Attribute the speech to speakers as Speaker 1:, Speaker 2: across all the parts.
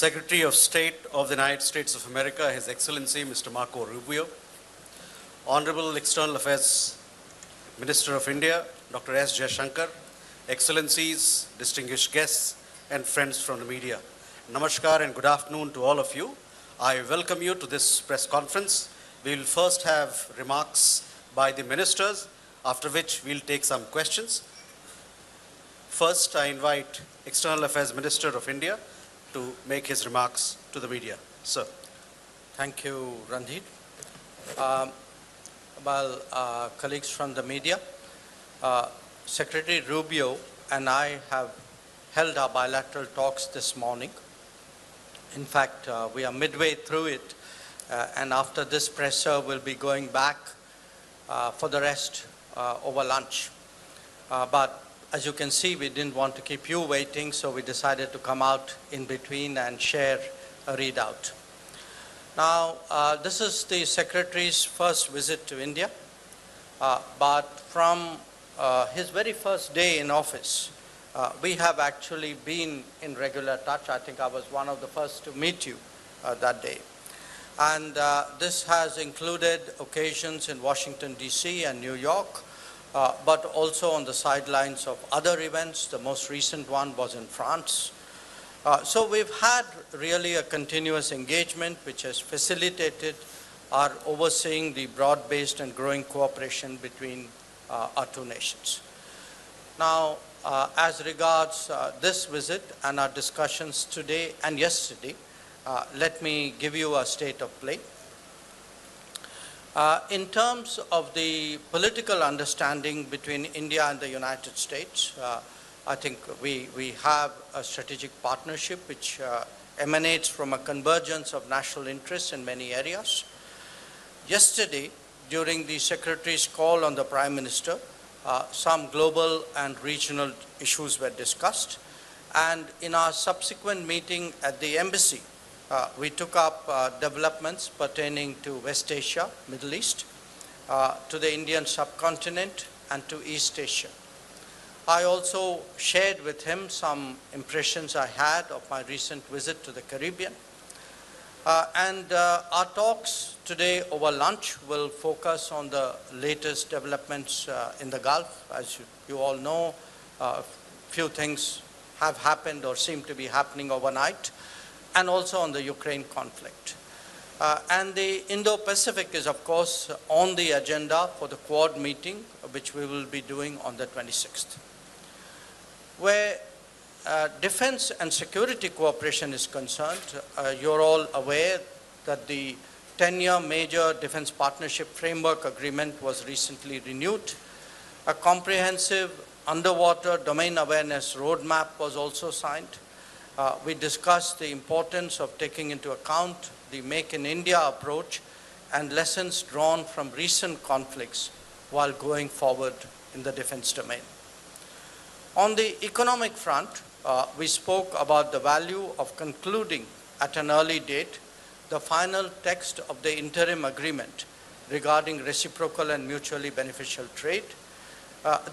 Speaker 1: Secretary of State of the United States of America, His Excellency Mr. Marco Rubio, Honorable External Affairs Minister of India, Dr. S. Jaishankar, Excellencies, distinguished guests, and friends from the media. Namaskar and good afternoon to all of you. I welcome you to this press conference. We will first have remarks by the ministers, after which we'll take some questions. First, I invite External Affairs Minister of India to make his remarks to the media. Sir.
Speaker 2: Thank you, Randhir. Colleagues from the media, Secretary Rubio and I have held our bilateral talks this morning. In fact, we are midway through it, and after this presser, we'll be going back for the rest over lunch. But as you can see, we didn't want to keep you waiting, so we decided to come out in between and share a readout. Now, this is the Secretary's first visit to India, but from his very first day in office, we have actually been in regular touch. I think I was one of the first to meet you that day. And this has included occasions in Washington, D.C. and New York, but also on the sidelines of other events. The most recent one was in France. So we've had really a continuous engagement which has facilitated our overseeing the broad-based and growing cooperation between our two nations. Now, as regards this visit and our discussions today and yesterday, let me give you a state of play. In terms of the political understanding between India and the United States, I think we have a strategic partnership which emanates from a convergence of national interests in many areas. Yesterday, during the Secretary's call on the Prime Minister, some global and regional issues were discussed. And in our subsequent meeting at the embassy, we took up developments pertaining to West Asia, Middle East, to the Indian subcontinent, and to East Asia. I also shared with him some impressions I had of my recent visit to the Caribbean. Our talks today over lunch will focus on the latest developments in the Gulf. As you all know, a few things have happened or seem to be happening overnight, and also on the Ukraine conflict. And the Indo-Pacific is, of course, on the agenda for the Quad meeting, which we will be doing on the 26th. Where defense and security cooperation is concerned, you're all aware that the 10-year major defense partnership framework agreement was recently renewed. A comprehensive underwater domain awareness roadmap was also signed. We discussed the importance of taking into account the Make in India approach and lessons drawn from recent conflicts while going forward in the defense domain. On the economic front, we spoke about the value of concluding at an early date the final text of the interim agreement regarding reciprocal and mutually beneficial trade.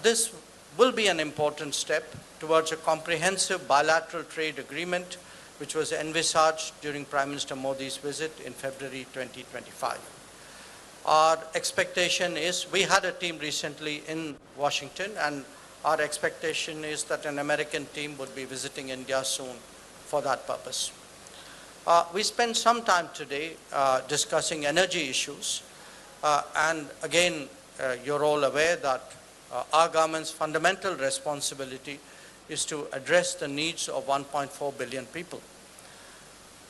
Speaker 2: This will be an important step towards a comprehensive bilateral trade agreement which was envisaged during Prime Minister Modi's visit in February 2025. Our expectation is, we had a team recently in Washington, and our expectation is that an American team would be visiting India soon for that purpose. We spent some time today discussing energy issues, and again, you're all aware that our government's fundamental responsibility is to address the needs of 1.4 billion people.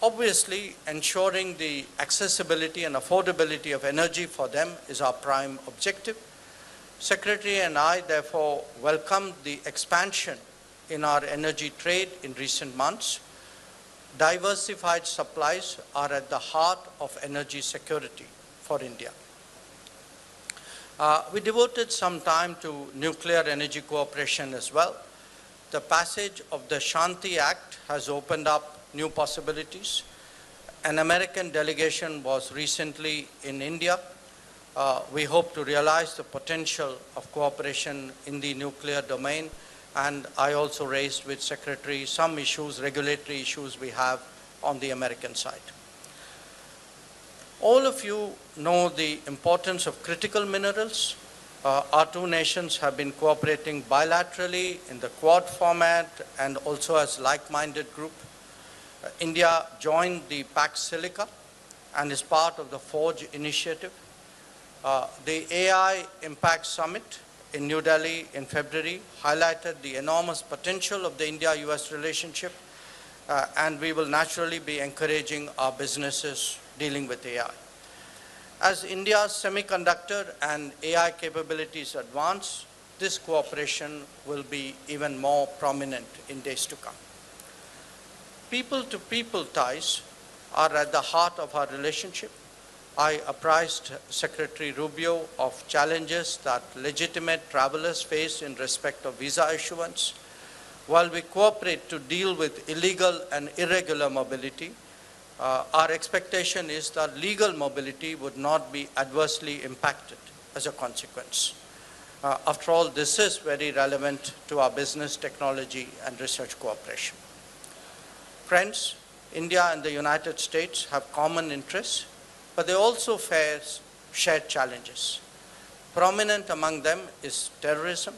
Speaker 2: Obviously, ensuring the accessibility and affordability of energy for them is our prime objective. Secretary and I, therefore, welcome the expansion in our energy trade in recent months. Diversified supplies are at the heart of energy security for India. We devoted some time to nuclear energy cooperation as well. The passage of the Shanti Act has opened up new possibilities. An American delegation was recently in India. We hope to realize the potential of cooperation in the nuclear domain, and I also raised with Secretary some issues, regulatory issues we have on the American side. All of you know the importance of critical minerals. Our two nations have been cooperating bilaterally in the Quad format and also as like-minded group. India joined the Pax Silica and is part of the Forge initiative. The AI Impact Summit in New Delhi in February highlighted the enormous potential of the India-US relationship, and we will naturally be encouraging our businesses dealing with AI. As India's semiconductor and AI capabilities advance, this cooperation will be even more prominent in days to come. People-to-people ties are at the heart of our relationship. I apprised Secretary Rubio of challenges that legitimate travelers face in respect of visa issuance. While we cooperate to deal with illegal and irregular mobility, our expectation is that legal mobility would not be adversely impacted as a consequence. After all, this is very relevant to our business, technology, and research cooperation. Friends, India and the United States have common interests, but they also face shared challenges. Prominent among them is terrorism.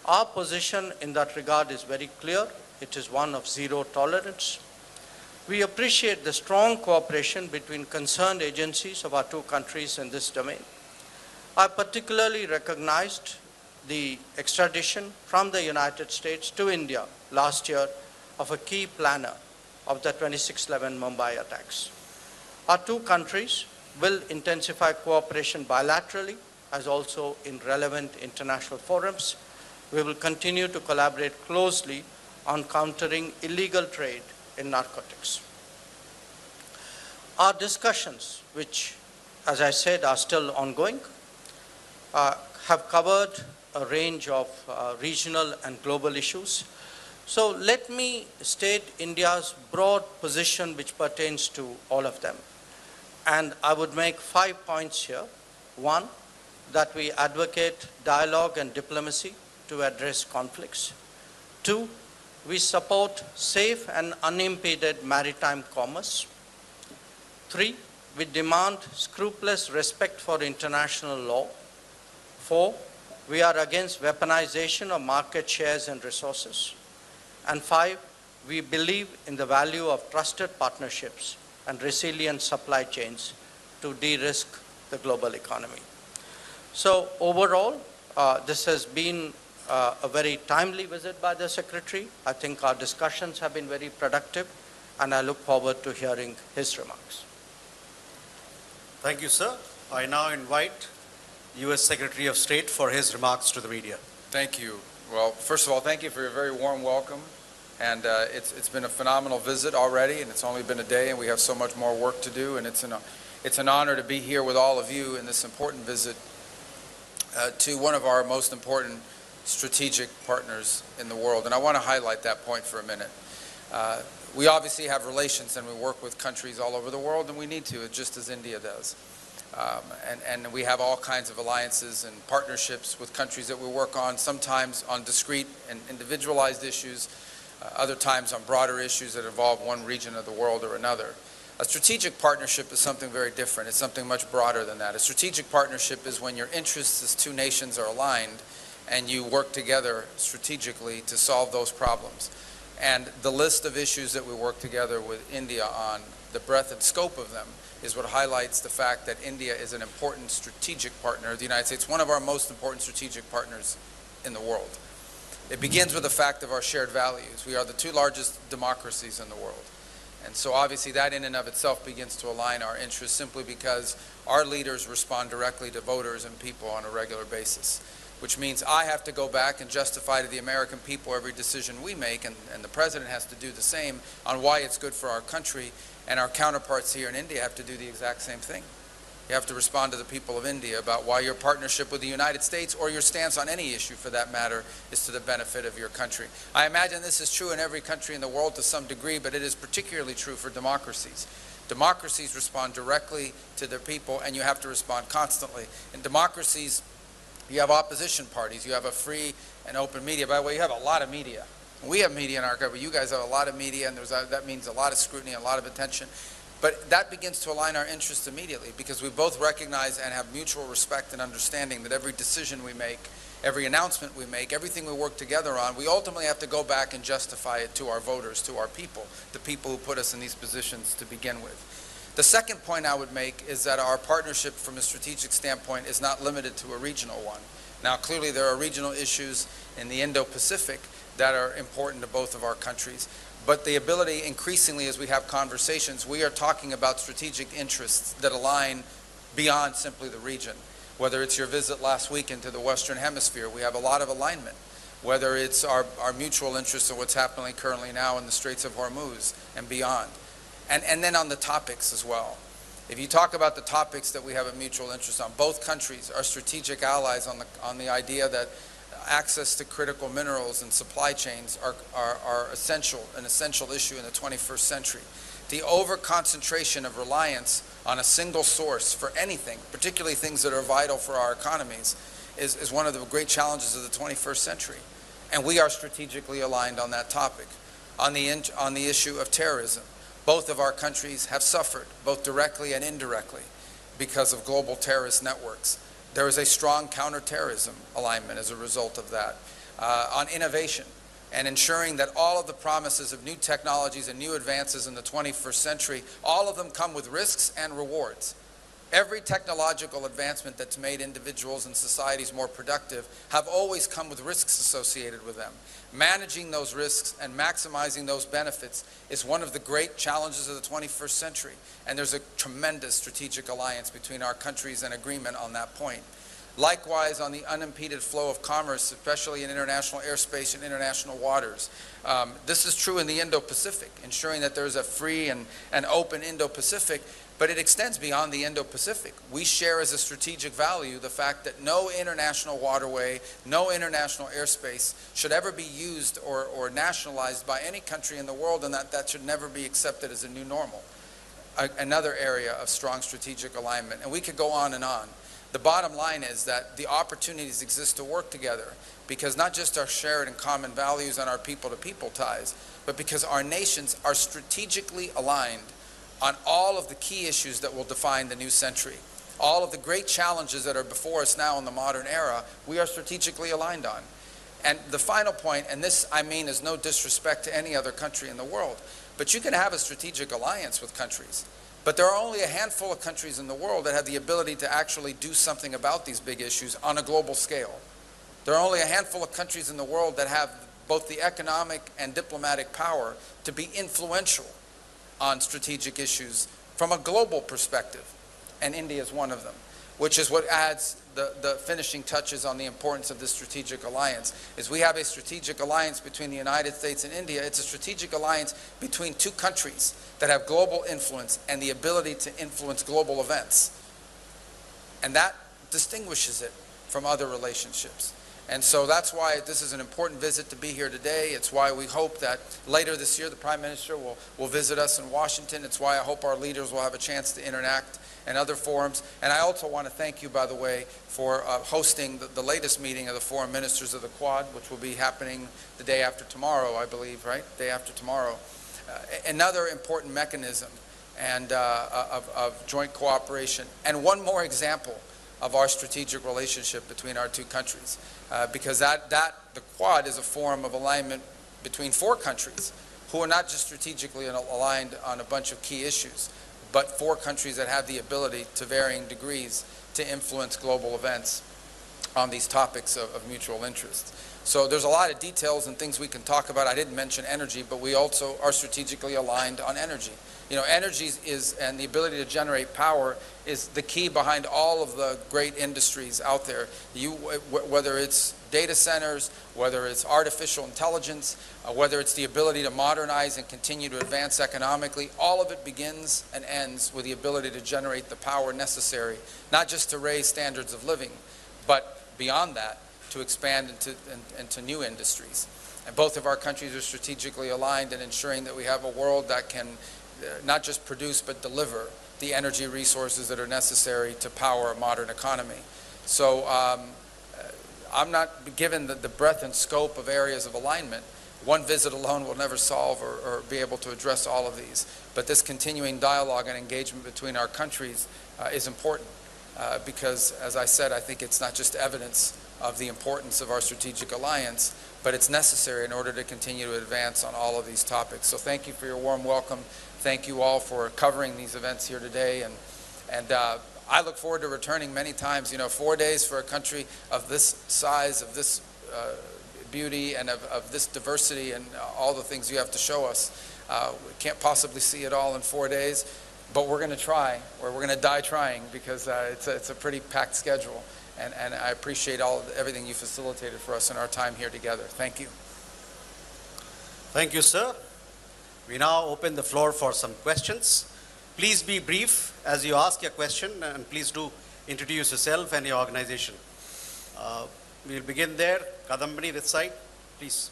Speaker 2: Our position in that regard is very clear. It is one of zero tolerance. We appreciate the strong cooperation between concerned agencies of our two countries in this domain. I particularly recognized the extradition from the United States to India last year of a key planner of the 26/11 Mumbai attacks. Our two countries will intensify cooperation bilaterally as also in relevant international forums. We will continue to collaborate closely on countering illegal trade in narcotics. Our discussions, which, as I said, are still ongoing, have covered a range of regional and global issues. So let me state India's broad position which pertains to all of them. And I would make 5 points here. One, that we advocate dialogue and diplomacy to address conflicts. Two, we support safe and unimpeded maritime commerce. Three, we demand scrupulous respect for international law. Four, we are against weaponization of market shares and resources. And five, we believe in the value of trusted partnerships and resilient supply chains to de-risk the global economy. So overall, this has been a very timely visit by the Secretary. I think our discussions have been very productive, and I look forward to hearing his remarks.
Speaker 1: Thank you, sir. I now invite U.S. Secretary of State for his remarks to the media.
Speaker 3: Thank you. Well, first of all, thank you for your very warm welcome. And it's been a phenomenal visit already, and it's only been a day, and we have so much more work to do. And it's an honor to be here with all of you in this important visit to one of our most important strategic partners in the world. And I want to highlight that point for a minute. We obviously have relations, and we work with countries all over the world, and we need to, just as India does. And we have all kinds of alliances and partnerships with countries that we work on, sometimes on discrete and individualized issues, other times on broader issues that involve one region of the world or another. A strategic partnership is something very different. It's something much broader than that. A strategic partnership is when your interests as two nations are aligned and you work together strategically to solve those problems. And the list of issues that we work together with India on, the breadth and scope of them, is what highlights the fact that India is an important strategic partner of the United States, one of our most important strategic partners in the world. It begins with the fact of our shared values. We are the two largest democracies in the world. And so obviously that in and of itself begins to align our interests simply because our leaders respond directly to voters and people on a regular basis, which means I have to go back and justify to the American people every decision we make, and the President has to do the same on why it's good for our country, and our counterparts here in India have to do the exact same thing. You have to respond to the people of India about why your partnership with the United States, or your stance on any issue for that matter, is to the benefit of your country. I imagine this is true in every country in the world to some degree, but it is particularly true for democracies. Democracies respond directly to their people, and you have to respond constantly. In democracies, you have opposition parties. You have a free and open media. By the way, you have a lot of media. We have media in our country. You guys have a lot of media, and that means a lot of scrutiny, a lot of attention. But that begins to align our interests immediately because we both recognize and have mutual respect and understanding that every decision we make, every announcement we make, everything we work together on, we ultimately have to go back and justify it to our voters, to our people, the people who put us in these positions to begin with. The second point I would make is that our partnership from a strategic standpoint is not limited to a regional one. Now, clearly there are regional issues in the Indo-Pacific that are important to both of our countries. But the ability, increasingly as we have conversations, we are talking about strategic interests that align beyond simply the region. Whether it's your visit last week into the Western Hemisphere, we have a lot of alignment. Whether it's our mutual interest in what's happening currently now in the Straits of Hormuz and beyond. And then on the topics as well. If you talk about the topics that we have a mutual interest on, both countries are strategic allies on the idea that access to critical minerals and supply chains are an essential issue in the 21st century. The over-concentration of reliance on a single source for anything, particularly things that are vital for our economies, is one of the great challenges of the 21st century. And we are strategically aligned on that topic. On the issue of terrorism, both of our countries have suffered, both directly and indirectly, because of global terrorist networks. There is a strong counterterrorism alignment as a result of that. On innovation and ensuring that all of the promises of new technologies and new advances in the 21st century, all of them come with risks and rewards. Every technological advancement that's made individuals and societies more productive have always come with risks associated with them. Managing those risks and maximizing those benefits is one of the great challenges of the 21st century. And there's a tremendous strategic alliance between our countries and agreement on that point. Likewise, on the unimpeded flow of commerce, especially in international airspace and international waters. This is true in the Indo-Pacific, ensuring that there's a free and open Indo-Pacific, but it extends beyond the Indo-Pacific. We share as a strategic value the fact that no international waterway, no international airspace should ever be used or nationalized by any country in the world, and that should never be accepted as a new normal. Another area of strong strategic alignment, and we could go on and on. The bottom line is that the opportunities exist to work together because not just our shared and common values and our people-to-people ties, but because our nations are strategically aligned on all of the key issues that will define the new century. All of the great challenges that are before us now in the modern era, we are strategically aligned on. And the final point, and this I mean is no disrespect to any other country in the world, but you can have a strategic alliance with countries. But there are only a handful of countries in the world that have the ability to actually do something about these big issues on a global scale. There are only a handful of countries in the world that have both the economic and diplomatic power to be influential on strategic issues from a global perspective, and India is one of them, which is what adds the finishing touches on the importance of this strategic alliance. Is we have a strategic alliance between the United States and India. It's a strategic alliance between two countries that have global influence and the ability to influence global events. And that distinguishes it from other relationships. And so that's why this is an important visit to be here today. It's why we hope that later this year the Prime Minister will visit us in Washington. It's why I hope our leaders will have a chance to interact in other forums. And I also want to thank you, by the way, for hosting the latest meeting of the foreign ministers of the Quad, which will be happening the day after tomorrow, I believe, right? Day after tomorrow. Another important mechanism and of joint cooperation. And one more example of our strategic relationship between our two countries. Because the Quad is a forum of alignment between four countries who are not just strategically aligned on a bunch of key issues, but four countries that have the ability to varying degrees to influence global events on these topics of mutual interest. So there's a lot of details and things we can talk about. I didn't mention energy, but we also are strategically aligned on energy. You know, energy and the ability to generate power is the key behind all of the great industries out there. Whether it's data centers, whether it's artificial intelligence, whether it's the ability to modernize and continue to advance economically, all of it begins and ends with the ability to generate the power necessary, not just to raise standards of living, but beyond that, to expand into new industries. And both of our countries are strategically aligned in ensuring that we have a world that can not just produce but deliver the energy resources that are necessary to power a modern economy. So I'm not given the breadth and scope of areas of alignment, One visit alone will never solve or be able to address all of these. But this continuing dialogue and engagement between our countries is important because, as I said, I think it's not just evidence of the importance of our strategic alliance, but it's necessary in order to continue to advance on all of these topics. So thank you for your warm welcome. Thank you all for covering these events here today. And I look forward to returning many times. 4 days for a country of this size, of this beauty, and of this diversity, and all the things you have to show us. We can't possibly see it all in 4 days, but we're going to try, or we're going to die trying, because it's a pretty packed schedule. And I appreciate everything you facilitated for us in our time here together. Thank you.
Speaker 1: Thank you, sir. We now open the floor for some questions. Please be brief as you ask your question, and please do introduce yourself and your organization. We'll begin there. Kadambani, this side, please.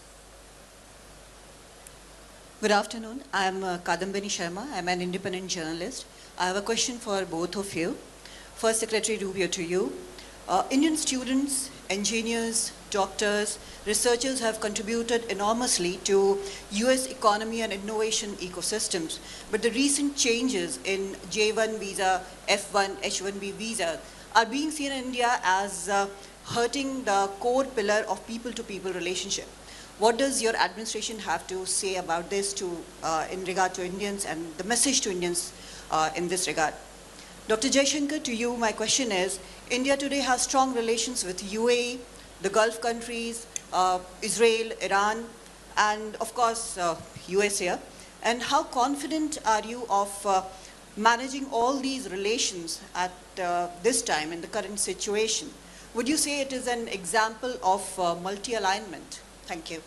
Speaker 4: Good afternoon. I'm Kadambani Sharma. I'm an independent journalist. I have a question for both of you. First, Secretary Rubio, to you. Indian students, engineers, doctors, researchers have contributed enormously to US economy and innovation ecosystems. But the recent changes in J1 visa, F1, H1B visa are being seen in India as hurting the core pillar of people-to-people relationship. What does your administration have to say about this in regard to Indians and the message to Indians in this regard? Dr. Jaishankar, to you, my question is, India today has strong relations with UAE, the Gulf countries, Israel, Iran, and of course, US here. And how confident are you of managing all these relations at this time in the current situation? Would you say it is an example of multi-alignment? Thank you.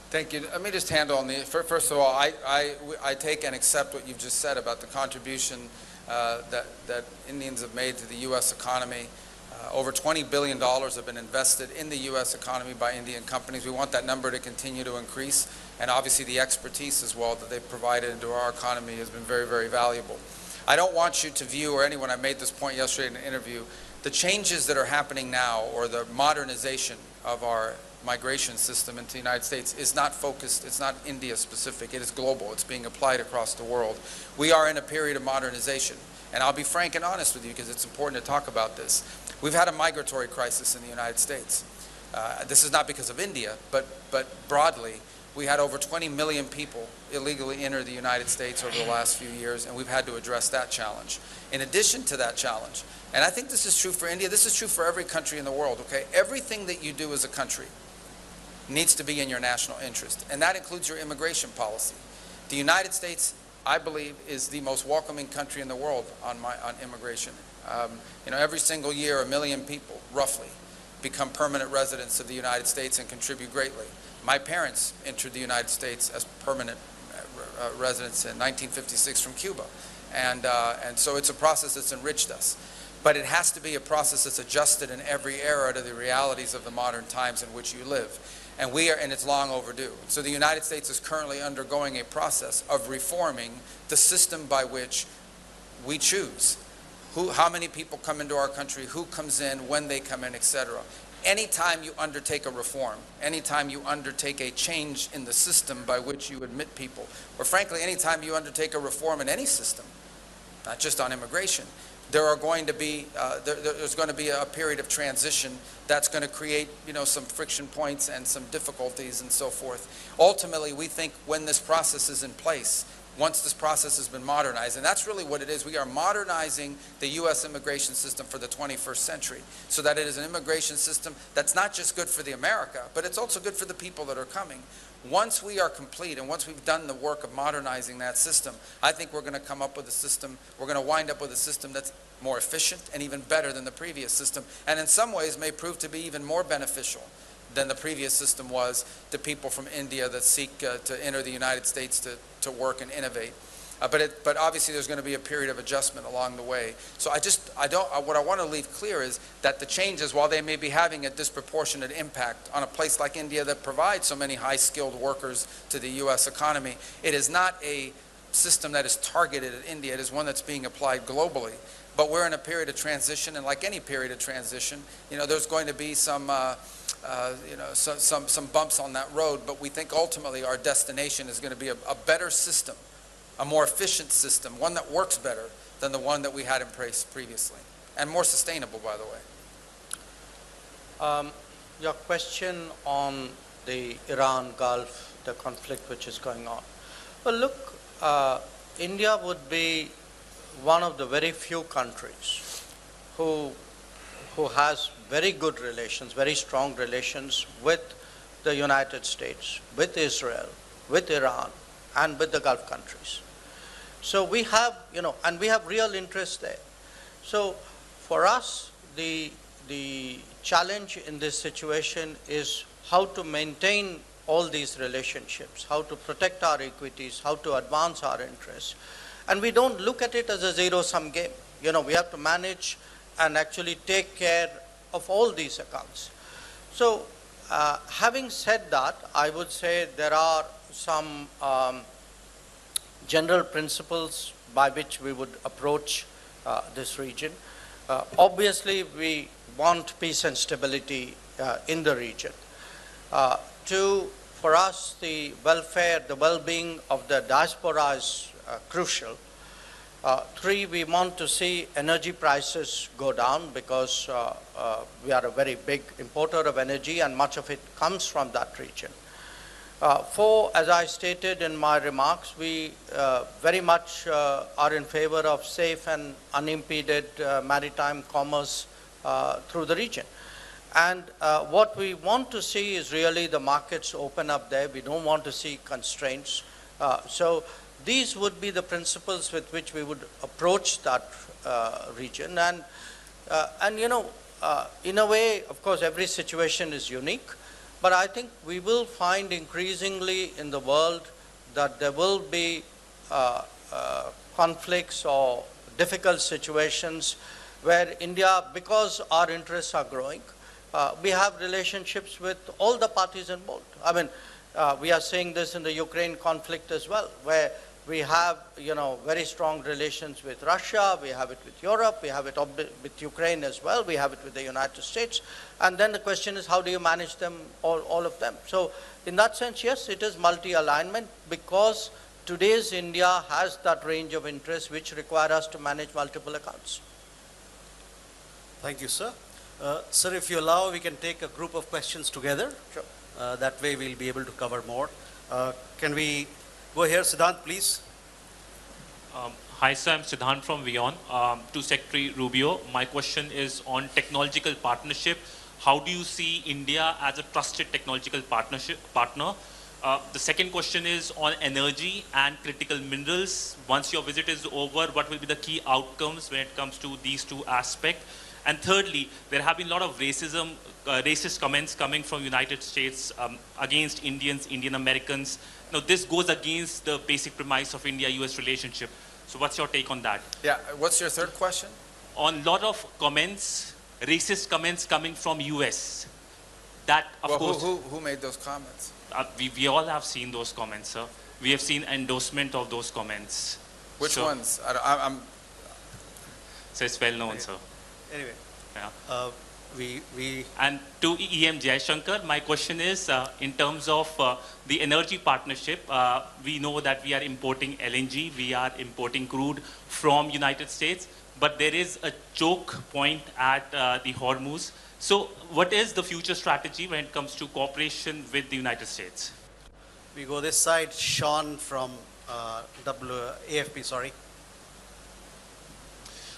Speaker 3: Thank you. Let me just handle on the, first of all, I take and accept what you've just said about the contribution that Indians have made to the U.S. economy. Over $20 billion have been invested in the U.S. economy by Indian companies. We want that number to continue to increase, and obviously the expertise as well that they've provided into our economy has been very, very valuable. I don't want you to view, or anyone, I made this point yesterday in an interview, the changes that are happening now, or the modernization of our migration system into the United States, is not focused, it's not India specific, it is global, it's being applied across the world. We are in a period of modernization, and I'll be frank and honest with you because it's important to talk about this. We've had a migratory crisis in the United States. This is not because of India, but broadly, we had over 20 million people illegally enter the United States over the last few years, and we've had to address that challenge. In addition to that challenge, and I think this is true for India, this is true for every country in the world, okay? Everything that you do as a country needs to be in your national interest, and that includes your immigration policy. The United States, I believe, is the most welcoming country in the world on immigration. Every single year, 1 million people, roughly, become permanent residents of the United States and contribute greatly. My parents entered the United States as permanent residents in 1956 from Cuba, and so it's a process that's enriched us. But it has to be a process that's adjusted in every era to the realities of the modern times in which you live. And it's long overdue. So the United States is currently undergoing a process of reforming the system by which we choose how many people come into our country, who comes in, when they come in, etc. Anytime you undertake a reform, anytime you undertake a change in the system by which you admit people, or frankly, anytime you undertake a reform in any system, not just on immigration, there's going to be a period of transition that's going to create, some friction points and some difficulties and so forth. Ultimately, we think when this process is in place, once this process has been modernized, and that's really what it is, we are modernizing the U.S. immigration system for the 21st century so that it is an immigration system that's not just good for the America, but it's also good for the people that are coming. Once we are complete and once we've done the work of modernizing that system, I think we're going to come up with a system, we're going to wind up with a system that's more efficient and even better than the previous system, and in some ways may prove to be even more beneficial than the previous system was to people from India that seek to enter the United States to work and innovate. But obviously there's going to be a period of adjustment along the way. So what I want to leave clear is that the changes, while they may be having a disproportionate impact on a place like India that provides so many high-skilled workers to the U.S. economy, it is not a system that is targeted at India. It is one that's being applied globally. But we're in a period of transition, and like any period of transition, there's going to be some some bumps on that road, but we think ultimately our destination is going to be a better system, a more efficient system, one that works better than the one that we had in place previously, and more sustainable, by the way.
Speaker 2: Your question on the Iran Gulf, the conflict which is going on. Well, look, India would be one of the very few countries who has very good relations, very strong relations with the United States, with Israel, with Iran, and with the Gulf countries. So we have, and we have real interest there. So for us, the challenge in this situation is how to maintain all these relationships, how to protect our equities, how to advance our interests. And we don't look at it as a zero-sum game. We have to manage and actually take care of all these accounts. So having said that, I would say there are some general principles by which we would approach this region. Obviously, we want peace and stability in the region. Two, for us, the welfare, the well-being of the diaspora is crucial. Three, we want to see energy prices go down because we are a very big importer of energy and much of it comes from that region. Four, as I stated in my remarks, we very much are in favor of safe and unimpeded maritime commerce through the region. And what we want to see is really the markets open up there. We don't want to see constraints. So these would be the principles with which we would approach that region. And in a way, of course, every situation is unique. But I think we will find increasingly in the world that there will be conflicts or difficult situations where India, because our interests are growing, we have relationships with all the parties involved. I mean, we are seeing this in the Ukraine conflict as well, where we have, very strong relations with Russia, we have it with Europe, we have it with Ukraine as well, we have it with the United States. And then the question is, how do you manage them, all of them? So in that sense, yes, it is multi-alignment because today's India has that range of interests which require us to manage multiple accounts.
Speaker 1: Thank you, sir. Sir, if you allow, we can take a group of questions together.
Speaker 2: Sure.
Speaker 1: That way we'll be able to cover more. Can we go here, Siddhant, please?
Speaker 5: Hi, sir. I'm Siddhant from WION. To Secretary Rubio, my question is on technological partnership. How do you see India as a trusted technological partner? The second question is on energy and critical minerals. Once your visit is over, what will be the key outcomes when it comes to these two aspects? And thirdly, there have been a lot of racist comments coming from United States against Indians, Indian Americans. Now, this goes against the basic premise of India-US relationship. So what's your take on that?
Speaker 3: Yeah, what's your third question?
Speaker 5: On a lot of comments, racist comments coming from US. That, of course...
Speaker 3: Who made those comments?
Speaker 5: We all have seen those comments, sir. We have seen endorsement of those comments.
Speaker 3: Which ones?
Speaker 5: So it's well known, sir.
Speaker 1: Anyway,
Speaker 5: yeah. And to EM Jaishankar, my question is, in terms of the energy partnership, we know that we are importing LNG, we are importing crude from United States, but there is a choke point at the Hormuz. So what is the future strategy when it comes to cooperation with the United States?
Speaker 1: we go this side. Sean from AFP, sorry.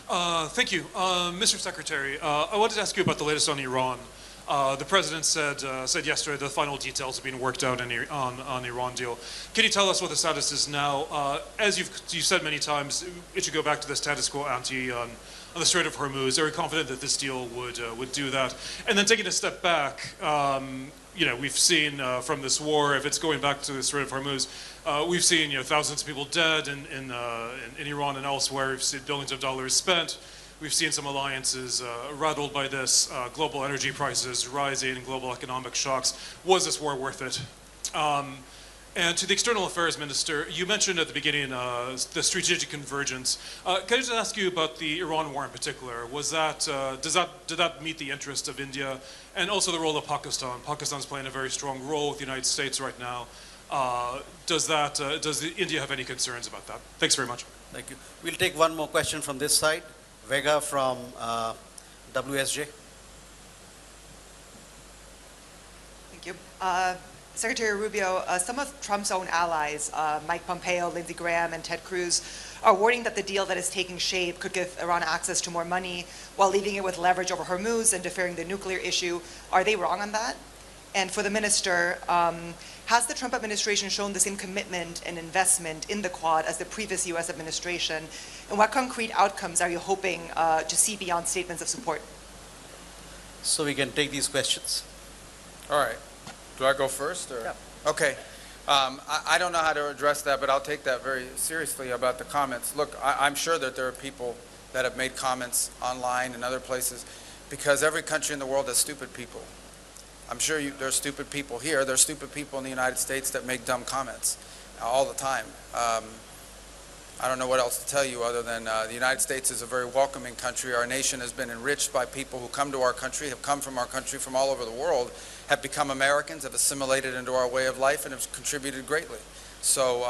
Speaker 6: Thank you. Mr. Secretary, I wanted to ask you about the latest on Iran. The president said yesterday the final details are being worked out on the Iran deal. Can you tell us what the status is now? As you've said many times, it should go back to the status quo ante on the Strait of Hormuz. Are we confident that this deal would do that? And then taking a step back, we've seen from this war, if it's going back to the Strait of Hormuz, we've seen thousands of people dead in Iran and elsewhere. We've seen billions of dollars spent. We've seen some alliances rattled by this, global energy prices rising and global economic shocks. Was this war worth it? And to the External Affairs Minister, you mentioned at the beginning the strategic convergence. Can I just ask you about the Iran war in particular? Was that, did that meet the interest of India? And also the role of Pakistan. Pakistan's playing a very strong role with the United States right now. Does India have any concerns about that? Thanks very much.
Speaker 1: Thank you. We'll take one more question from this side. Vega from WSJ.
Speaker 7: Thank you. Secretary Rubio, some of Trump's own allies, Mike Pompeo, Lindsey Graham, and Ted Cruz, are warning that the deal that is taking shape could give Iran access to more money while leaving it with leverage over Hormuz and deferring the nuclear issue. Are they wrong on that? And for the minister, has the Trump administration shown the same commitment and investment in the Quad as the previous U.S. administration? And what concrete outcomes are you hoping to see beyond statements of support?
Speaker 1: So we can take these questions.
Speaker 3: All right. Do I go first? Or?
Speaker 7: Yep.
Speaker 3: Okay. I don't know how to address that, but I'll take that very seriously about the comments. Look, I'm sure that there are people that have made comments online and other places, because every country in the world has stupid people. I'm sure there are stupid people here. There are stupid people in the United States that make dumb comments all the time. I don't know what else to tell you other than the United States is a very welcoming country. Our nation has been enriched by people who come to our country, have come from our country from all over the world, have become Americans, have assimilated into our way of life, and have contributed greatly. So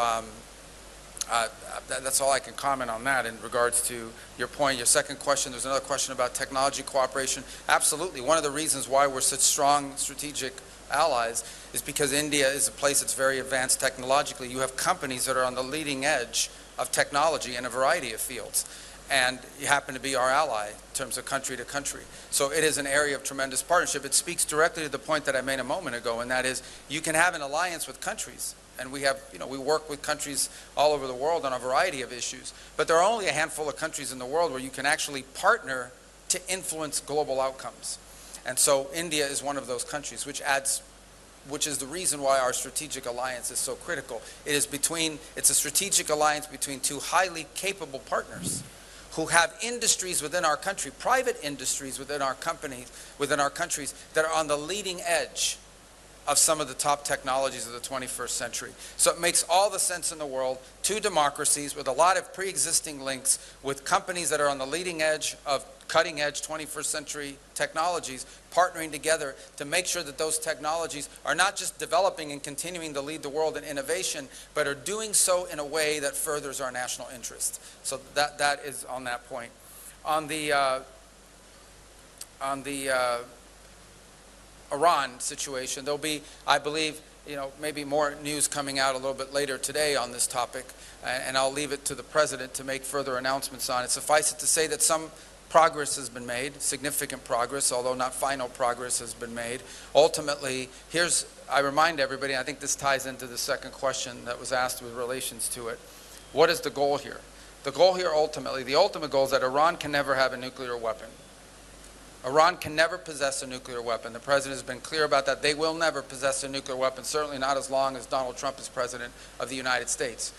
Speaker 3: that's all I can comment on that in regards to your point. Your second question, there's another question about technology cooperation. Absolutely. One of the reasons why we're such strong strategic allies is because India is a place that's very advanced technologically. You have companies that are on the leading edge of technology in a variety of fields, and you happen to be our ally in terms of country to country. So it is an area of tremendous partnership. It speaks directly to the point that I made a moment ago, and that is you can have an alliance with countries, and we have, we work with countries all over the world on a variety of issues, but there are only a handful of countries in the world where you can actually partner to influence global outcomes. And so India is one of those countries, which is the reason why our strategic alliance is so critical. It's a strategic alliance between two highly capable partners who have industries within our country, private industries within our companies, within our countries, that are on the leading edge of some of the top technologies of the 21st century. So it makes all the sense in the world, two democracies with a lot of pre-existing links with companies that are on the leading edge of cutting-edge 21st century technologies, partnering together to make sure that those technologies are not just developing and continuing to lead the world in innovation, but are doing so in a way that furthers our national interest. So that is on that point. On the Iran situation, there'll be, I believe, maybe more news coming out a little bit later today on this topic, and I'll leave it to the President to make further announcements on it. Suffice it to say that some progress has been made, significant progress, although not final progress has been made. Ultimately, I remind everybody, and I think this ties into the second question that was asked with relations to it, what is the goal here? The goal here ultimately, the ultimate goal is that Iran can never have a nuclear weapon. Iran can never possess a nuclear weapon. The President has been clear about that. They will never possess a nuclear weapon, certainly not as long as Donald Trump is President of the United States.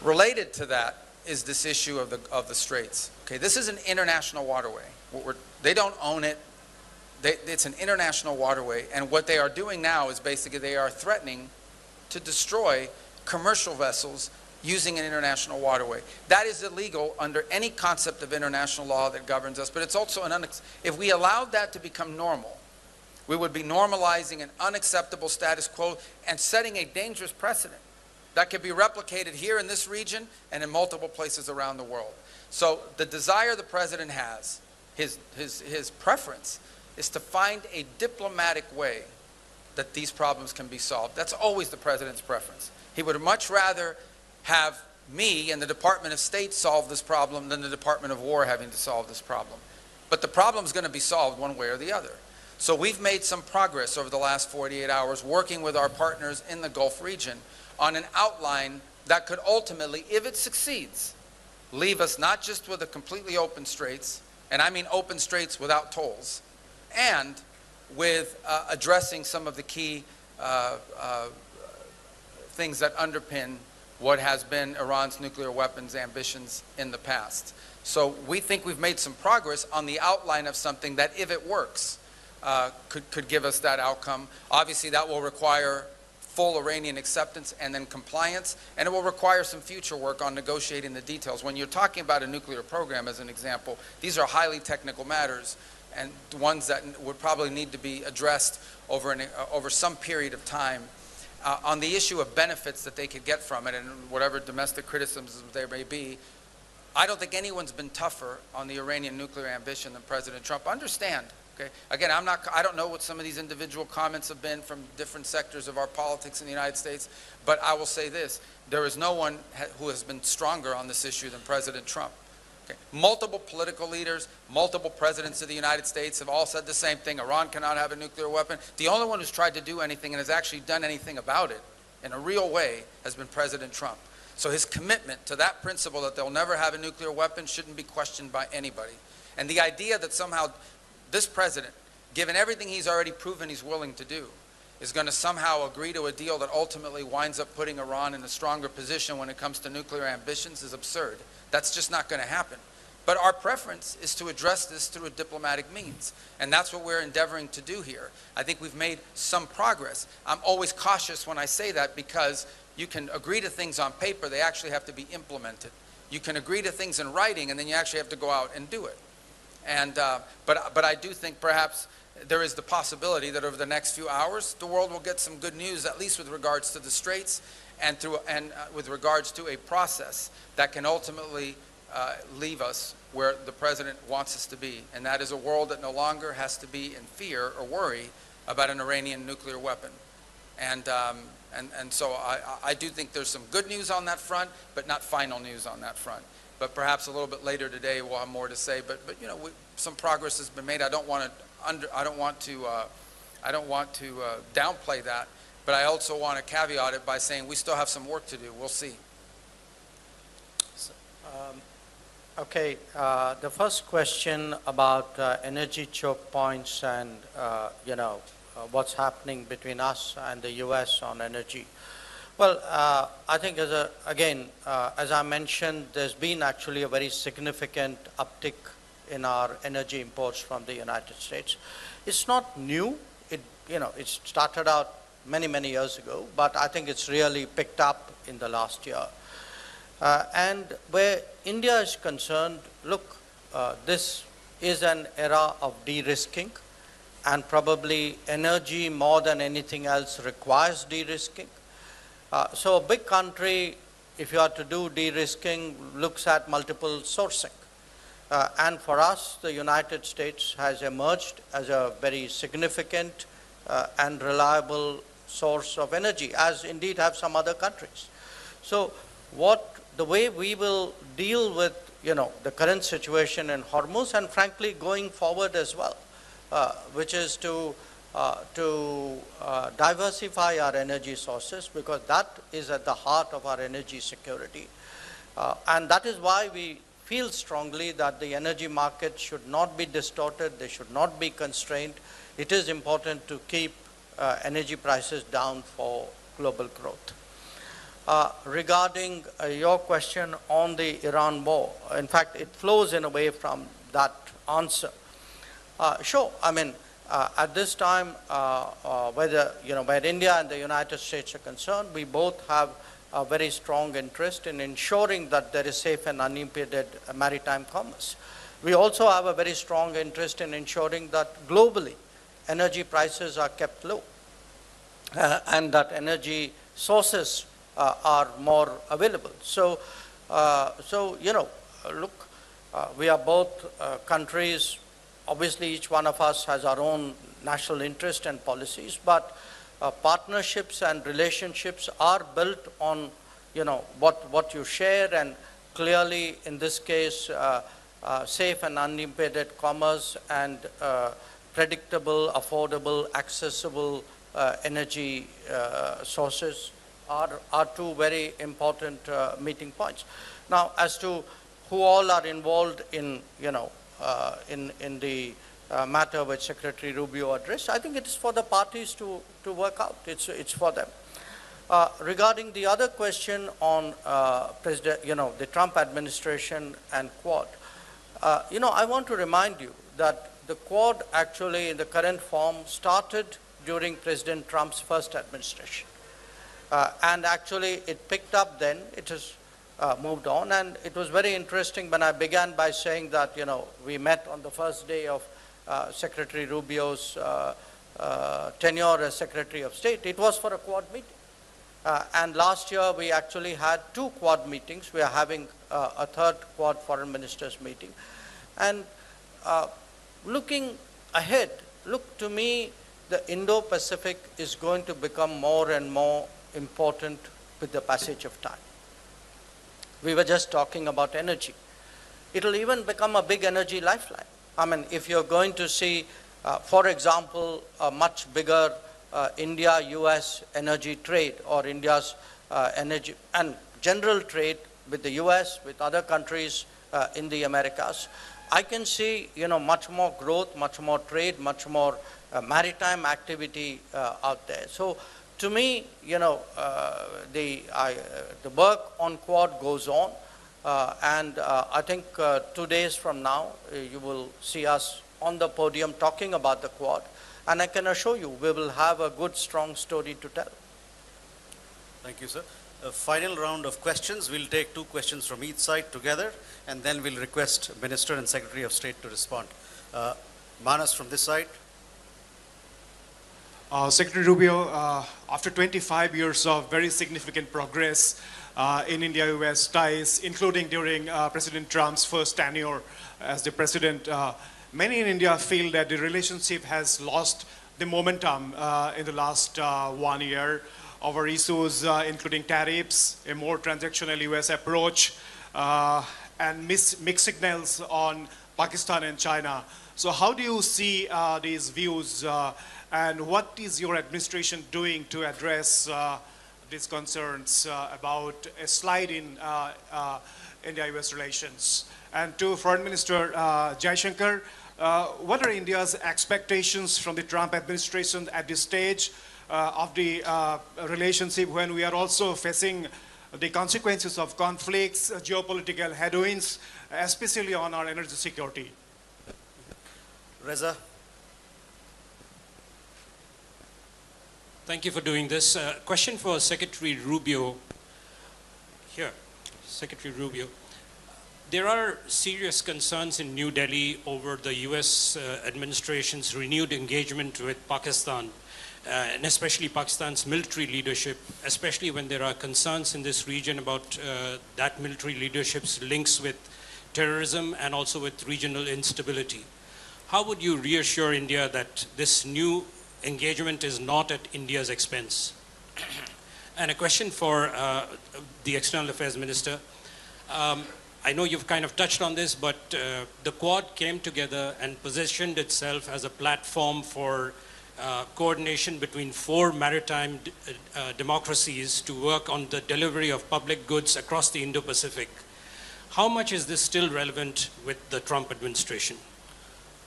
Speaker 3: Related to that is this issue of the Straits. Okay, this is an international waterway. They don't own it. It's an international waterway, and what they are doing now is basically they are threatening to destroy commercial vessels using an international waterway. That is illegal under any concept of international law that governs us, but it's also if we allowed that to become normal, we would be normalizing an unacceptable status quo and setting a dangerous precedent that could be replicated here in this region and in multiple places around the world. So the desire the President has, his preference, is to find a diplomatic way that these problems can be solved. That's always the President's preference. He would much rather have me and the Department of State solve this problem than the Department of War having to solve this problem. But the problem is going to be solved one way or the other. So we've made some progress over the last 48 hours working with our partners in the Gulf region on an outline that could ultimately, if it succeeds, leave us not just with a completely open straits, and I mean open straits without tolls, and with addressing some of the key things that underpin what has been Iran's nuclear weapons ambitions in the past. So we think we've made some progress on the outline of something that, if it works, could give us that outcome. Obviously, that will require full Iranian acceptance and then compliance, and it will require some future work on negotiating the details. When you're talking about a nuclear program, as an example, these are highly technical matters and ones that would probably need to be addressed over some period of time. On the issue of benefits that they could get from it and whatever domestic criticisms there may be, I don't think anyone's been tougher on the Iranian nuclear ambition than President Trump. Understand, okay? Again, I don't know what some of these individual comments have been from different sectors of our politics in the United States, but I will say this, there is no one who has been stronger on this issue than President Trump. Okay. Multiple political leaders, multiple presidents of the United States have all said the same thing. Iran cannot have a nuclear weapon. The only one who's tried to do anything and has actually done anything about it in a real way has been President Trump. So his commitment to that principle that they'll never have a nuclear weapon shouldn't be questioned by anybody. And the idea that somehow this president, given everything he's already proven he's willing to do, is going to somehow agree to a deal that ultimately winds up putting Iran in a stronger position when it comes to nuclear ambitions is absurd. That's just not going to happen. But our preference is to address this through a diplomatic means. And that's what we're endeavoring to do here. I think we've made some progress. I'm always cautious when I say that because you can agree to things on paper, they actually have to be implemented. You can agree to things in writing, and then you actually have to go out and do it. And, but I do think perhaps there is the possibility that over the next few hours, the world will get some good news, at least with regards to the Straits and with regards to a process that can ultimately leave us where the president wants us to be. And that is a world that no longer has to be in fear or worry about an Iranian nuclear weapon. And so I do think there's some good news on that front, but not final news on that front. But perhaps a little bit later today we'll have more to say. But you know, some progress has been made. I don't want to downplay that. But I also want to caveat it by saying we still have some work to do. We'll see.
Speaker 2: Okay, the first question about energy choke points and what's happening between us and the US on energy. Well, I think as I mentioned, there's been actually a very significant uptick in our energy imports from the United States. It's not new. It started out many years ago, but I think it's really picked up in the last year. And where India is concerned, look, this is an era of de-risking, and probably energy more than anything else requires de-risking. So a big country, if you are to do de-risking, looks at multiple sourcing. And for us, the United States has emerged as a very significant and reliable source of energy, as indeed have some other countries. So the way we will deal with the current situation in Hormuz, and frankly going forward as well, which is to diversify our energy sources, because that is at the heart of our energy security. And that is why we feel strongly that the energy market should not be distorted, they should not be constrained. It is important to keep energy prices down for global growth. Regarding your question on the Iran war, in fact, it flows in a way from that answer. Sure, I mean, at this time, where India and the United States are concerned, we both have a very strong interest in ensuring that there is safe and unimpeded maritime commerce. We also have a very strong interest in ensuring that globally energy prices are kept low and that energy sources are more available. So, look, we are both countries. Obviously, each one of us has our own national interest and policies, but partnerships and relationships are built on, what you share, and clearly, in this case, safe and unimpeded commerce and predictable, affordable, accessible energy sources are two very important meeting points. Now, as to who all are involved in, in the matter which Secretary Rubio addressed, I think it is for the parties to work out. It's for them. Regarding the other question on the Trump administration and Quad, I want to remind you that the Quad actually in the current form started during President Trump's first administration. And actually, it picked up then. It has moved on. And it was very interesting when I began by saying that, we met on the first day of Secretary Rubio's tenure as Secretary of State. It was for a Quad meeting. And last year, we actually had 2 Quad meetings. We are having a 3rd Quad Foreign Ministers meeting. And looking ahead, look, to me, the Indo-Pacific is going to become more and more important with the passage of time. We were just talking about energy. It'll even become a big energy lifeline. I mean, if you're going to see, for example, a much bigger India-US energy trade, or India's energy and general trade with the US, with other countries in the Americas, I can see, much more growth, much more trade, much more maritime activity out there. So to me, the work on Quad goes on, and I think 2 days from now, you will see us on the podium talking about the Quad, and I can assure you we will have a good, strong story to tell.
Speaker 1: Thank you, sir. A final round of questions. We'll take 2 questions from each side together, and then we'll request Minister and Secretary of State to respond. Manas from this side.
Speaker 8: Secretary Rubio, after 25 years of very significant progress in India-US ties, including during President Trump's first tenure as the president, many in India feel that the relationship has lost the momentum in the last 1 year over issues including tariffs, a more transactional US approach, and mixed signals on Pakistan and China. So how do you see these views, and what is your administration doing to address these concerns about a slide in India-US relations? And to Foreign Minister Jaishankar, what are India's expectations from the Trump administration at this stage of the relationship, when we are also facing the consequences of conflicts, geopolitical headwinds, especially on our energy security?
Speaker 1: Reza.
Speaker 9: Thank you for doing this. Question for Secretary Rubio. Here, Secretary Rubio. There are serious concerns in New Delhi over the US administration's renewed engagement with Pakistan, and especially Pakistan's military leadership, especially when there are concerns in this region about that military leadership's links with terrorism and also with regional instability. How would you reassure India that this new engagement is not at India's expense? And a question for the External Affairs Minister. I know you've kind of touched on this, but the Quad came together and positioned itself as a platform for coordination between 4 maritime democracies to work on the delivery of public goods across the Indo-Pacific. How much is this still relevant with the Trump administration?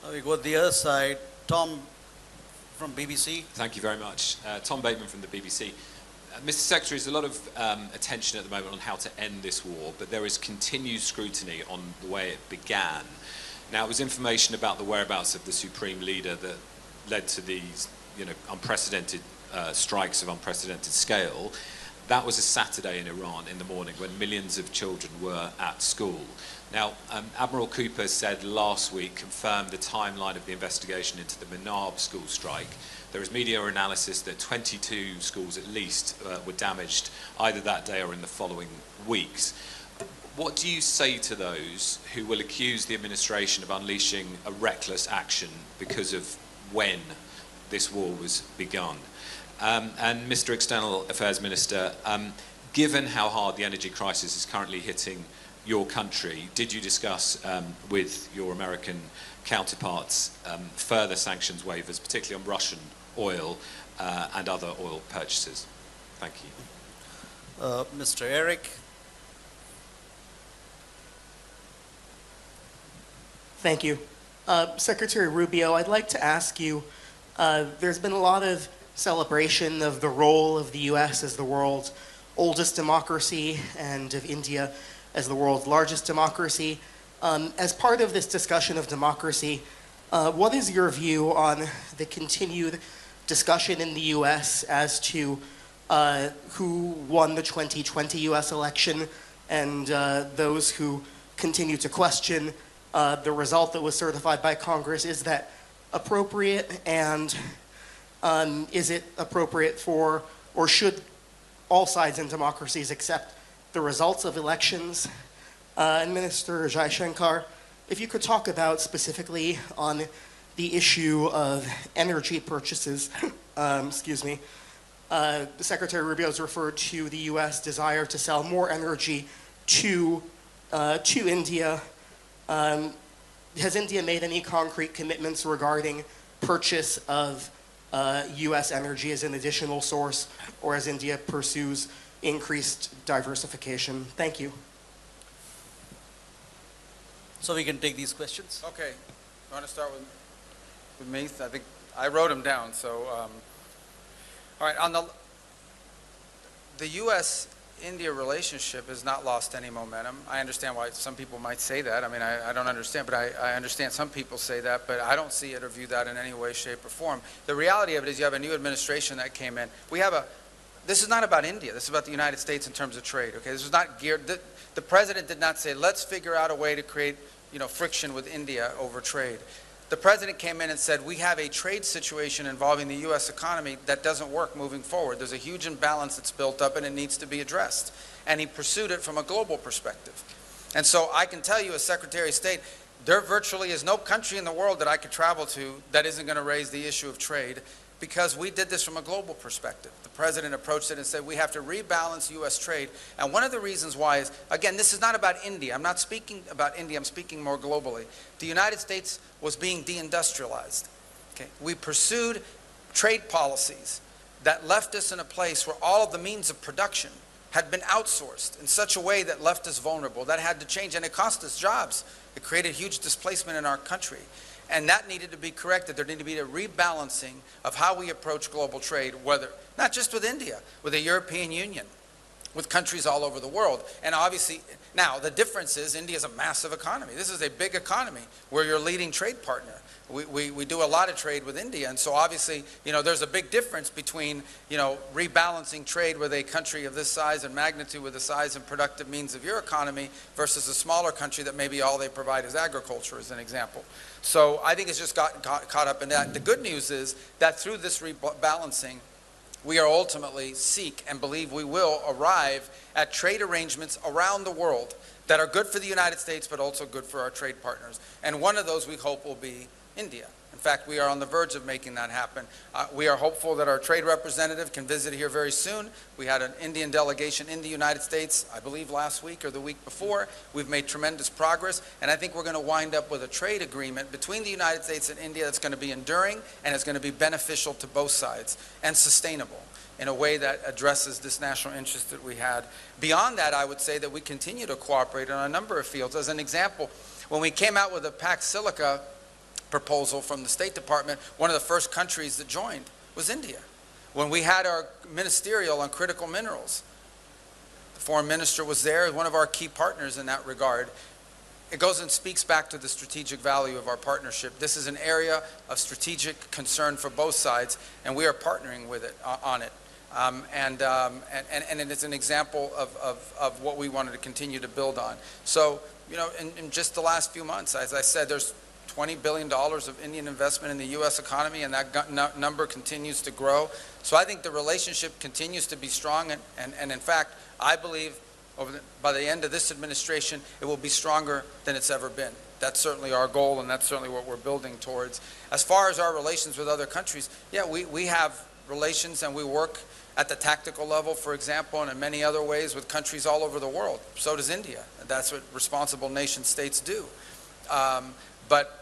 Speaker 1: Now we go to the other side. Tom from BBC.
Speaker 10: Thank you very much. Tom Bateman from the BBC. Mr. Secretary, there's a lot of attention at the moment on how to end this war, but there is continued scrutiny on the way it began. Now, it was information about the whereabouts of the Supreme Leader that led to these, unprecedented strikes of unprecedented scale. That was a Saturday in Iran in the morning when millions of children were at school. Now, Admiral Cooper said last week, confirmed the timeline of the investigation into the Manab school strike. There is media analysis that 22 schools at least were damaged either that day or in the following weeks. What do you say to those who will accuse the administration of unleashing a reckless action because of when this war was begun? And Mr. External Affairs Minister, given how hard the energy crisis is currently hitting your country, did you discuss with your American counterparts further sanctions waivers, particularly on Russian oil and other oil purchases? Thank you.
Speaker 1: Mr. Eric.
Speaker 11: Thank you. Secretary Rubio, I'd like to ask you, there's been a lot of celebration of the role of the US as the world's oldest democracy and of India as the world's largest democracy. As part of this discussion of democracy, what is your view on the continued discussion in the US as to who won the 2020 US election and those who continue to question the result that was certified by Congress. Is that appropriate? And is it appropriate for, or should all sides in democracies accept the results of elections? And Minister Jaishankar, if you could talk about specifically on the issue of energy purchases, Secretary Rubio has referred to the U.S. desire to sell more energy to India. Has India made any concrete commitments regarding purchase of U.S. energy as an additional source, or as India pursues increased diversification? Thank you.
Speaker 1: So we can take these questions.
Speaker 3: Okay. You want to start with me? I think I wrote them down. So, all right. On the U.S.-India relationship has not lost any momentum. I understand why some people might say that. I mean, I don't understand, but I understand some people say that, but I don't see it or view that in any way, shape, or form. The reality of it is you have a new administration that came in. This is not about India. This is about the United States in terms of trade. Okay, this is not geared. The president did not say, let's figure out a way to create, friction with India over trade. The president came in and said, we have a trade situation involving the U.S. economy that doesn't work moving forward. There's a huge imbalance that's built up and it needs to be addressed. And he pursued it from a global perspective. And so I can tell you as Secretary of State, there virtually is no country in the world that I could travel to that isn't going to raise the issue of trade, because we did this from a global perspective. The president approached it and said, we have to rebalance U.S. trade. And one of the reasons why is, again, this is not about India. I'm not speaking about India. I'm speaking more globally. The United States was being deindustrialized. Okay? We pursued trade policies that left us in a place where all of the means of production had been outsourced in such a way that left us vulnerable. That had to change, and it cost us jobs. It created huge displacement in our country. And that needed to be corrected. There needed to be a rebalancing of how we approach global trade, whether, not just with India, with the European Union, with countries all over the world. And obviously, now the difference is India is a massive economy. This is a big economy. We're your leading trade partner. We do a lot of trade with India. And so obviously, there's a big difference between, rebalancing trade with a country of this size and magnitude, with the size and productive means of your economy, versus a smaller country that maybe all they provide is agriculture, as an example. So I think it's just gotten caught up in that. The good news is that through this rebalancing, we are ultimately seek and believe we will arrive at trade arrangements around the world that are good for the United States, but also good for our trade partners. And one of those we hope will be India. In fact, we are on the verge of making that happen. We are hopeful that our trade representative can visit here very soon. We had an Indian delegation in the United States, I believe last week or the week before. We've made tremendous progress, and I think we're going to wind up with a trade agreement between the United States and India that's going to be enduring and is going to be beneficial to both sides and sustainable in a way that addresses this national interest that we had. Beyond that, I would say that we continue to cooperate on a number of fields. As an example, when we came out with the Pax Silica proposal from the State Department, one of the first countries that joined was India. When we had our ministerial on critical minerals, the foreign minister was there, one of our key partners in that regard. It goes and speaks back to the strategic value of our partnership. This is an area of strategic concern for both sides, and we are partnering with it on it. And it's an example of what we wanted to continue to build on. So, in just the last few months, as I said, there's $20 billion of Indian investment in the U.S. economy, and that number continues to grow. So I think the relationship continues to be strong, and in fact, I believe by the end of this administration, it will be stronger than it's ever been. That's certainly our goal, and that's certainly what we're building towards. As far as our relations with other countries, yeah, we have relations, and we work at the tactical level, for example, and in many other ways with countries all over the world. So does India. That's what responsible nation states do. But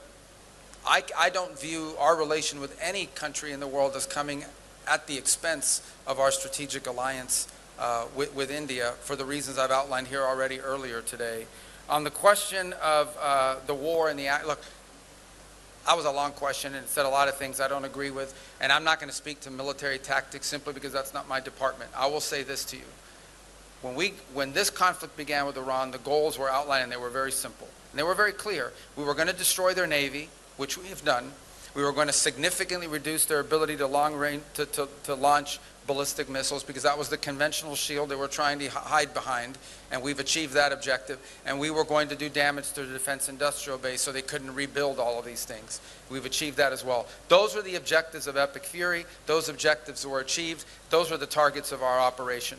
Speaker 3: I don't view our relation with any country in the world as coming at the expense of our strategic alliance with India, for the reasons I've outlined here already earlier today. On the question of the war and look, that was a long question, and it said a lot of things I don't agree with, and I'm not going to speak to military tactics simply because that's not my department. I will say this to you. When this conflict began with Iran, the goals were outlined, and they were very simple. And they were very clear. We were going to destroy their navy, which we have done. We were going to significantly reduce their ability to long range to launch ballistic missiles, because that was the conventional shield they were trying to hide behind, and we've achieved that objective. And we were going to do damage to the defense industrial base so they couldn't rebuild all of these things. We've achieved that as well. Those were the objectives of Epic Fury. Those objectives were achieved. Those were the targets of our operation,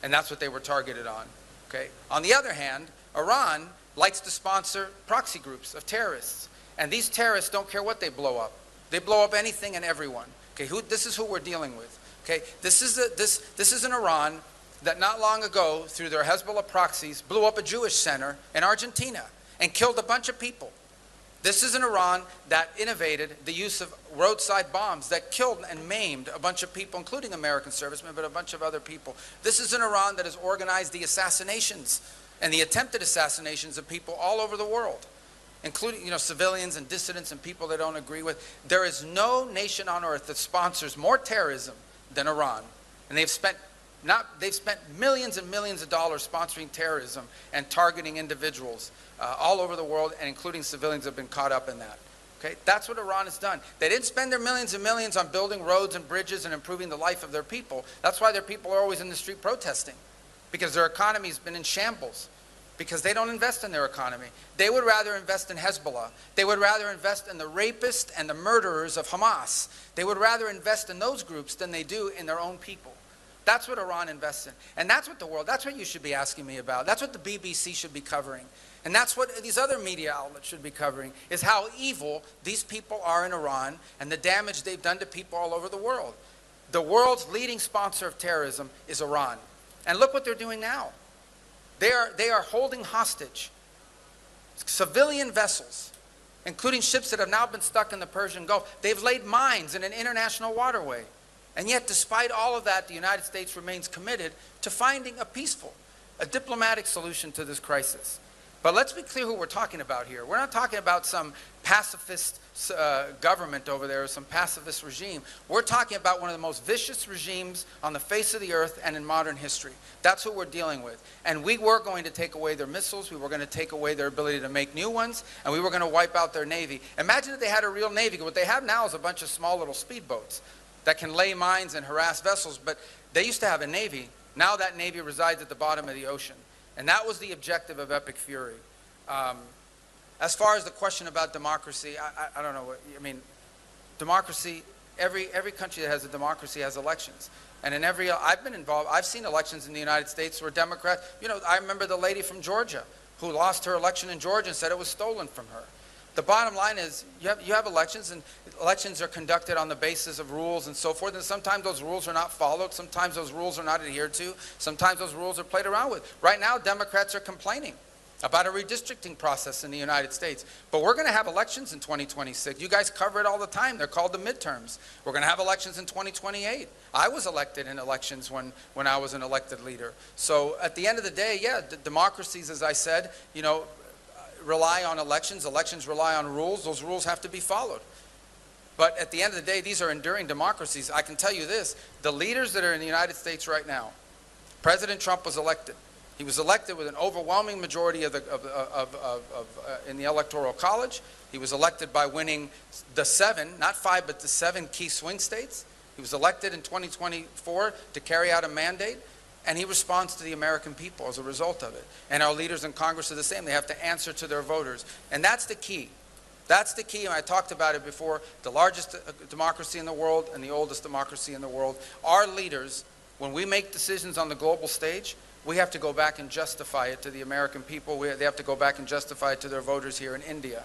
Speaker 3: and that's what they were targeted on. Okay. On the other hand, Iran likes to sponsor proxy groups of terrorists, and these terrorists don't care what they blow up. They blow up anything and everyone. Okay. This is who we're dealing with. Okay, this is an Iran that not long ago, through their Hezbollah proxies, blew up a Jewish center in Argentina and killed a bunch of people. This is an Iran that innovated the use of roadside bombs that killed and maimed a bunch of people, including American servicemen, but a bunch of other people. This is an Iran that has organized the assassinations and the attempted assassinations of people all over the world, including, civilians and dissidents and people they don't agree with. There is no nation on earth that sponsors more terrorism than Iran, and they've spent millions and millions of dollars sponsoring terrorism and targeting individuals all over the world, and including civilians have been caught up in that. Okay, that's what Iran has done. They didn't spend their millions and millions on building roads and bridges and improving the life of their people. That's why their people are always in the street protesting, because their economy's been in shambles, because they don't invest in their economy. They would rather invest in Hezbollah. They would rather invest in the rapists and the murderers of Hamas. They would rather invest in those groups than they do in their own people. That's what Iran invests in. And that's what you should be asking me about. That's what the BBC should be covering. And that's what these other media outlets should be covering, is how evil these people are in Iran and the damage they've done to people all over the world. The world's leading sponsor of terrorism is Iran. And look what they're doing now. They are holding hostage civilian vessels, including ships that have now been stuck in the Persian Gulf. They've laid mines in an international waterway. And yet, despite all of that, the United States remains committed to finding a diplomatic solution to this crisis. But let's be clear who we're talking about here. We're not talking about some pacifist government over there or some pacifist regime. We're talking about one of the most vicious regimes on the face of the earth and in modern history. That's what we're dealing with. And we were going to take away their missiles. We were going to take away their ability to make new ones. And we were going to wipe out their navy. Imagine if they had a real navy. What they have now is a bunch of small little speedboats that can lay mines and harass vessels. But they used to have a navy. Now that navy resides at the bottom of the ocean. And that was the objective of Epic Fury. As far as the question about democracy, I don't know what, democracy, every country that has a democracy has elections. And in I've been involved, I've seen elections in the United States where Democrats, I remember the lady from Georgia who lost her election in Georgia and said it was stolen from her. The bottom line is you have elections, and elections are conducted on the basis of rules and so forth, and sometimes those rules are not followed, sometimes those rules are not adhered to, sometimes those rules are played around with. Right now, Democrats are complaining about a redistricting process in the United States. But we're going to have elections in 2026. You guys cover it all the time. They're called the midterms. We're going to have elections in 2028. I was elected in elections when I was an elected leader. So at the end of the day, yeah, democracies, as I said, rely on elections. Elections rely on rules. Those rules have to be followed. But at the end of the day, these are enduring democracies. I can tell you this, the leaders that are in the United States right now, President Trump was elected. He was elected with an overwhelming majority in the Electoral College. He was elected by winning the 7, not 5, but the 7 key swing states. He was elected in 2024 to carry out a mandate, and he responds to the American people as a result of it. And our leaders in Congress are the same. They have to answer to their voters. And that's the key. That's the key, and I talked about it before, the largest democracy in the world and the oldest democracy in the world. Our leaders, when we make decisions on the global stage, we have to go back and justify it to the American people. They have to go back and justify it to their voters here in India.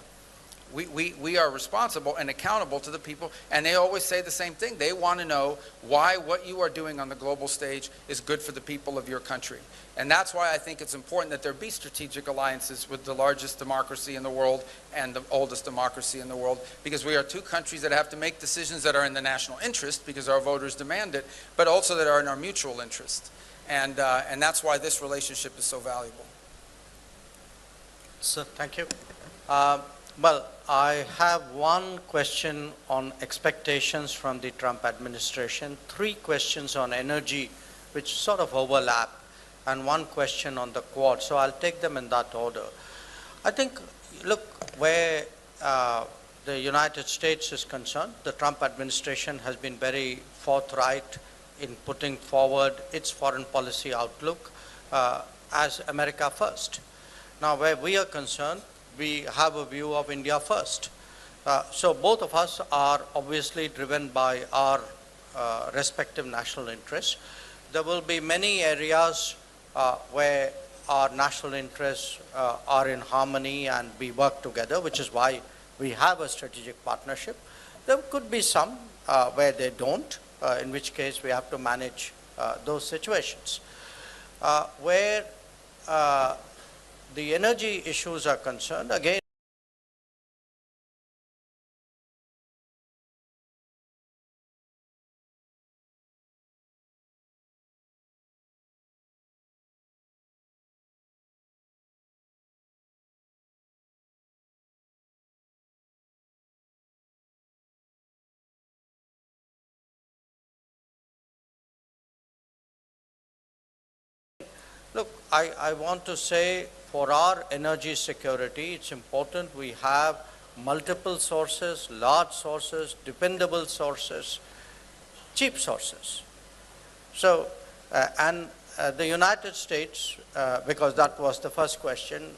Speaker 3: We are responsible and accountable to the people, and they always say the same thing. They want to know why what you are doing on the global stage is good for the people of your country. And that's why I think it's important that there be strategic alliances with the largest democracy in the world and the oldest democracy in the world, because we are two countries that have to make decisions that are in the national interest because our voters demand it, but also that are in our mutual interest. And that's why this relationship is so valuable.
Speaker 2: Sir, thank you. Well, I have one question on expectations from the Trump administration, 3 questions on energy which sort of overlap, and 1 question on the Quad. So I'll take them in that order. I think, look, where the United States is concerned, the Trump administration has been very forthright in putting forward its foreign policy outlook as America first. Now, where we are concerned, we have a view of India first. So both of us are obviously driven by our respective national interests. There will be many areas where our national interests are in harmony and we work together, which is why we have a strategic partnership. There could be some where they don't, in which case we have to manage those situations. Where the energy issues are concerned, again, look, I want to say for our energy security, it's important we have multiple sources, large sources, dependable sources, cheap sources. So, the United States, because that was the first question,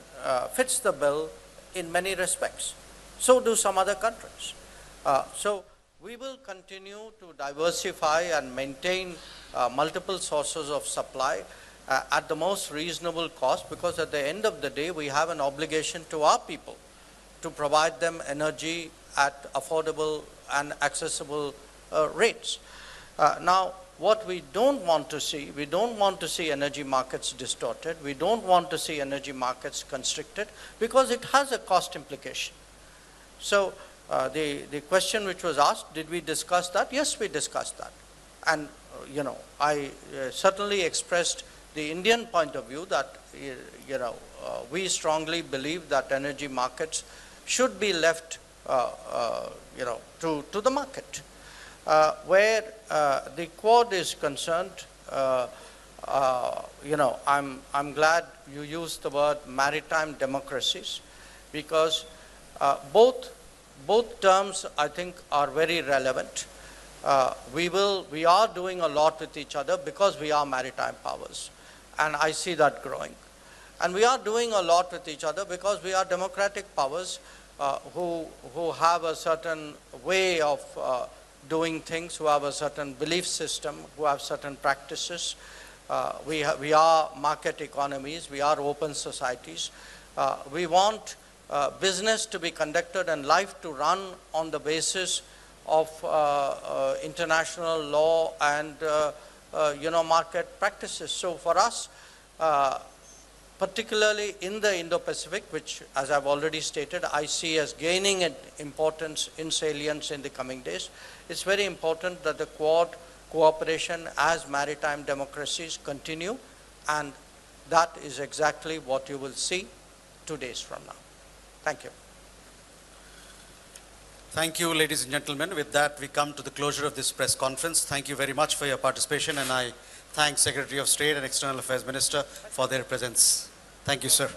Speaker 2: fits the bill in many respects. So do some other countries. So we will continue to diversify and maintain multiple sources of supply at the most reasonable cost, because at the end of the day, we have an obligation to our people to provide them energy at affordable and accessible rates. Now, what we don't want to see, we don't want to see energy markets distorted. We don't want to see energy markets constricted, because it has a cost implication. So the question which was asked, did we discuss that? Yes, we discussed that. And, I certainly expressed the Indian point of view that, we strongly believe that energy markets should be left, to the market. Where the Quad is concerned, I'm glad you used the word maritime democracies, because both terms, I think, are very relevant. We are doing a lot with each other because we are maritime powers, and I see that growing. And we are doing a lot with each other because we are democratic powers who have a certain way of doing things, who have a certain belief system, who have certain practices. We are market economies, we are open societies. We want business to be conducted and life to run on the basis of international law and market practices. So for us, particularly in the Indo-Pacific, which, as I've already stated, I see as gaining in importance in salience in the coming days, it's very important that the Quad cooperation as maritime democracies continue, and that is exactly what you will see 2 days from now. Thank you.
Speaker 1: Thank you, ladies and gentlemen. With that, we come to the closure of this press conference. Thank you very much for your participation, and I thank Secretary of State and External Affairs Minister for their presence. Thank you, sir.